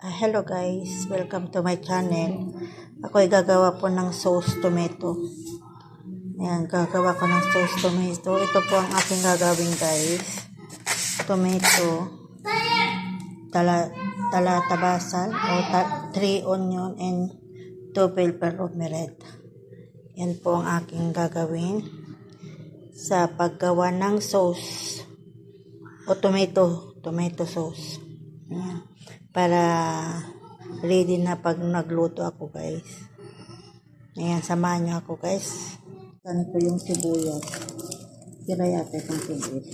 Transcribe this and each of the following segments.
Hello guys, welcome to my channel. Ako ay gagawa po ng sauce tomato. Ayan, gagawa ko ng sauce tomato. Ito po ang aking gagawin guys. Tomato, tabasal, o 3 onion and 2 bell pepper red. Yan po ang aking gagawin sa paggawa ng sauce o tomato sauce. Ayan. Para ready na pag nagluto ako guys. Ayan, samahan nyo ako guys. Saan ko yung sibuyas. Tira yata itong sibuyas.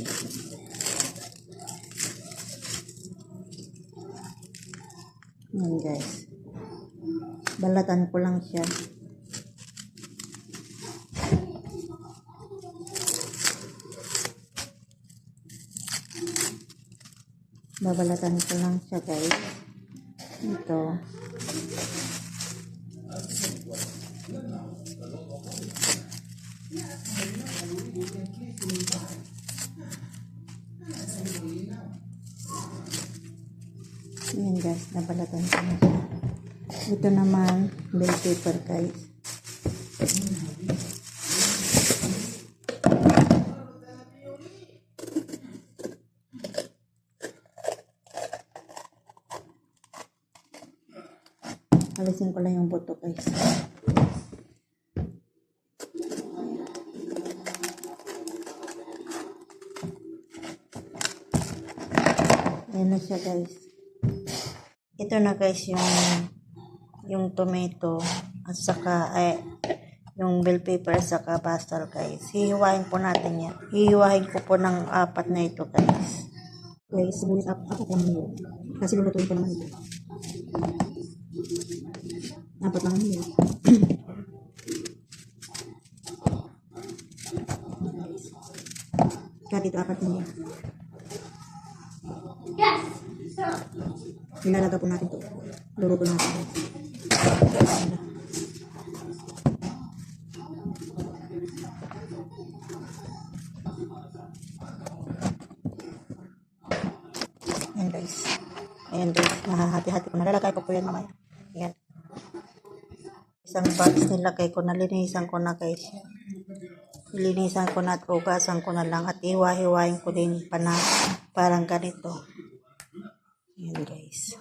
Ayan guys. Balatan ko lang siya. Babalatan ko lang siya guys. Ito. Ayan guys, nabalatan ko na siya. Ito naman, bell pepper guys. Alisin ko lang yung buto guys. Ayan na siya guys. Ito na guys yung tomato at saka yung bell pepper at saka basil guys. Hihiwain po natin yan. Hihiwain ko po ng 4 na ito guys. Guys, subulit up lang yun. Kasi lulutuin ko naman ito. 4 lang yun. Kaya dito 4 na yun. Yes! Nilalaga po natin ito. Luruto natin. Ayan guys. Ayan guys. Nahahati-hati ko. Nalalagay ko po yan mamaya. Ayan. Isang box nilagay ko. Nalinisan ko na guys. Nilinisan ko na at ugasan ko na lang. At hiwa-hiwain ko din pa na parang ganito. Ayan guys.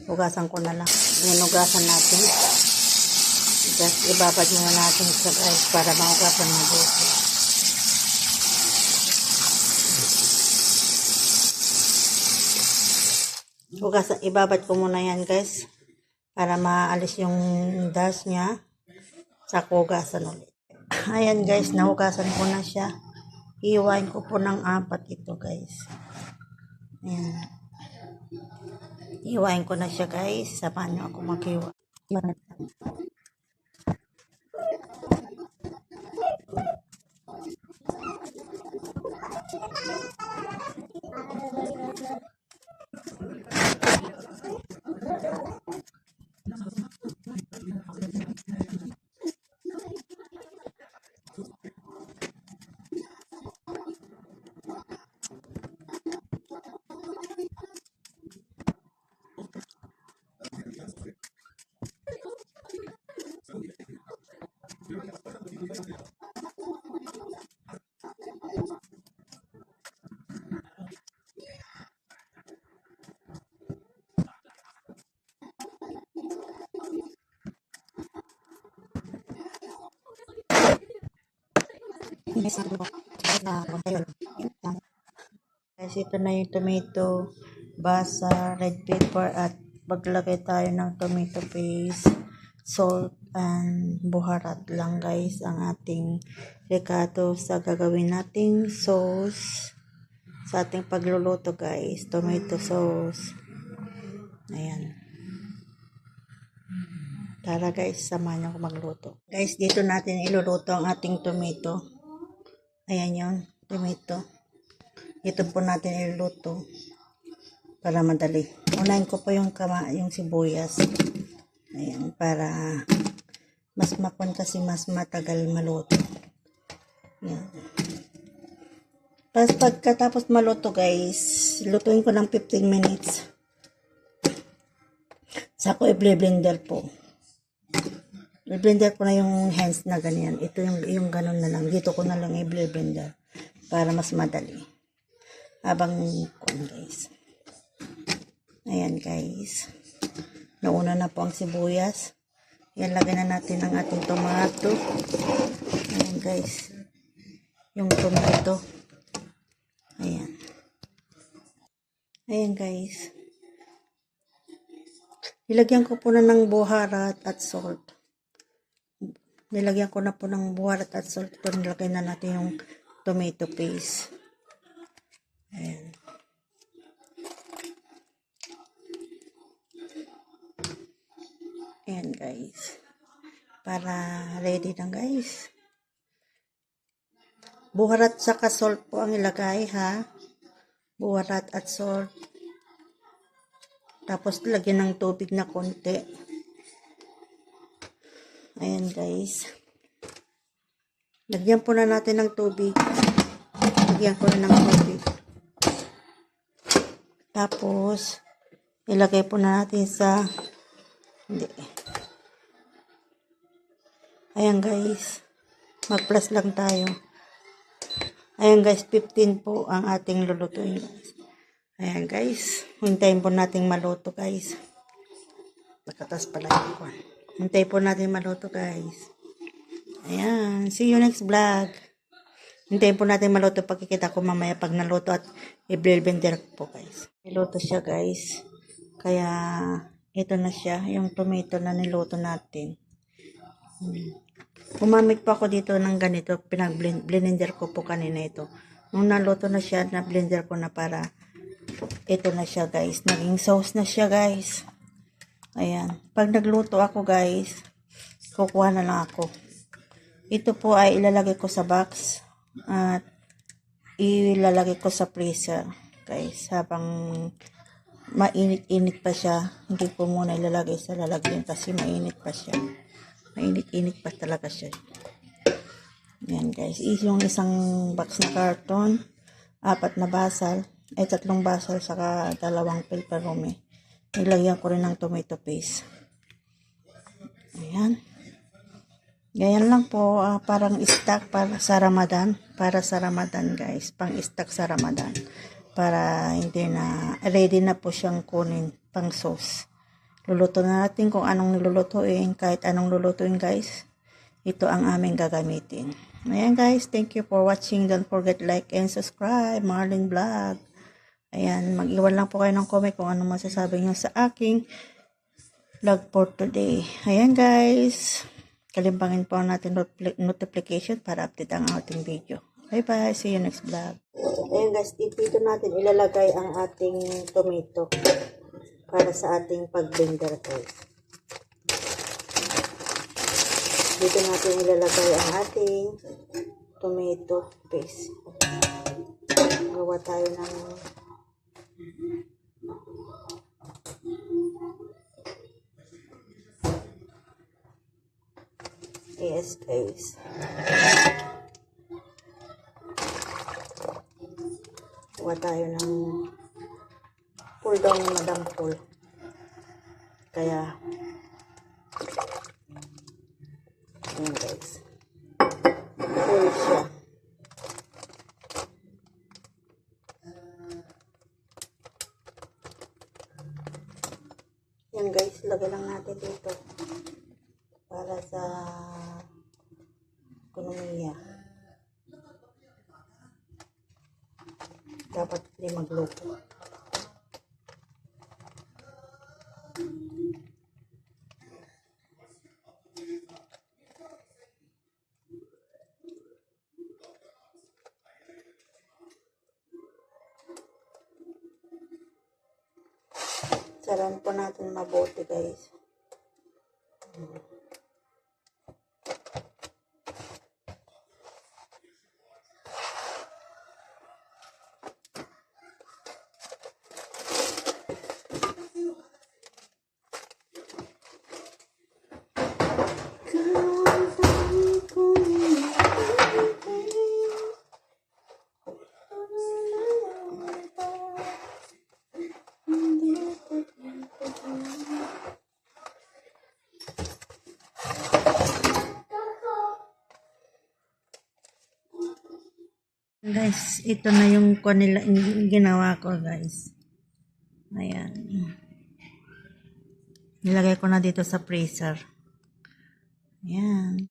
Ugasan ko na lang. Ayan, ugasan natin. Just ibabad muna natin sa guys para maugasan mabuti. Ugasan, ibabad ko muna yan guys para maalis yung dust niya. Sa ugasan ulit. Ayan guys, naugasan ko na siya. Iwain ko po ng 4 ito guys. Ayan. Iwain ko na siya guys. Samahan nyo ako maghiwa. Guys, ito na yung tomato, basa, red pepper at maglagay tayo ng tomato paste, salt and buharat lang guys ang ating recado sa gagawin nating sauce sa ating pagluluto guys, tomato sauce. Ayan. Tara guys, samahan niyo ako magluto. Guys, dito natin iluluto ang ating tomato. Ayan yun, tomato. Ito po natin iluluto para madali. Unahin ko po yung sibuyas. Ayan, para mas mapunta mas matagal maluto. Ayan. Tapos pagkatapos maluto guys, lutuin ko ng 15 minutes. Saka ko i-blender po. I-blender ko na yung hands na ganyan. Ito yung ganun na lang. Dito ko na lang i-blender para mas madali. Habang guys. Ayan guys. Nauna na po ang sibuyas. Yan, lagyan na natin ang ating tomato. Ayan guys. Yung tomato. Ayan. Ayan guys. Nilagyan ko po na ng buharat at salt. Nilagyan ko na po ng buharat at salt. Ito nilagay na natin yung tomato paste. Ayan. Ayan guys. Para ready na guys. Buharat saka salt po ang ilagay ha. Buharat at salt. Tapos lagyan ng tubig na konti. Ayan guys. Lagyan po na natin ng tubig. Lagyan ko na ng tubig. Tapos ilagay po na natin sa Ayan guys. Mag-plus lang tayo. Ayan guys, 15 po ang ating lulutuin guys. Ayan guys, hintayin po natin maluto guys. Nakatas pala yung kwan. Hintayin po natin maluto guys. Ayan, see you next vlog. Hintayin po natin maluto, pagkikita ko mamaya pag naluto at i-blender po guys. Niluto siya guys. Kaya ito na siya, yung tomato na niluto natin. Gumamit pa ako dito ng ganito, pinag-blender ko po kanina ito. Nung naluto na siya, na-blender ko na para ito na siya guys. Naging sauce na siya guys. Ayan. Pag nagluto ako guys, kukuha na lang ako. Ito po ay ilalagay ko sa box at ilalagay ko sa freezer guys. Habang mainit-init pa siya, hindi ko muna ilalagay sa lalagyan kasi mainit pa siya. Mainit-init pa talaga siya. Yan guys. Yung isang box na karton, 4 na basal, 3 basal, saka 2 pepperoni. Nilagyan ko rin ng tomato paste. Ayan. Ganyan lang po. Parang stock para sa Ramadan. Para sa Ramadan guys. Pang stock sa Ramadan. Para hindi na, ready na po siyang kunin pang sauce. Luluto na natin kung anong nilulutuin. Kahit anong lulutuin guys. Ito ang aming gagamitin. Ayan guys. Thank you for watching. Don't forget like and subscribe. Marlene Vlog. Ayan. Mag-iwan lang po kayo ng comment kung anong masasabi nyo sa aking vlog for today. Ayan guys. Kalimbangin po natin notification para update ang ating video. Bye bye. See you next vlog. Ayan guys. Dito natin ilalagay ang ating tomato. Para sa ating pag-blender guys. Dito natin ilalagay ang ating tomato paste. Gawa tayo ng yes guys. Gawa tayo ng pull down ni Madam Pull. Kaya ayan guys. Pull siya. Yan guys, lagay lang natin dito para sa ekonomiya. Dapat hindi magluto. Saran po natin mabuti guys. Guys, ito na yung ginawa ko, guys. Ayan. Nilagay ko na dito sa freezer. Ayan.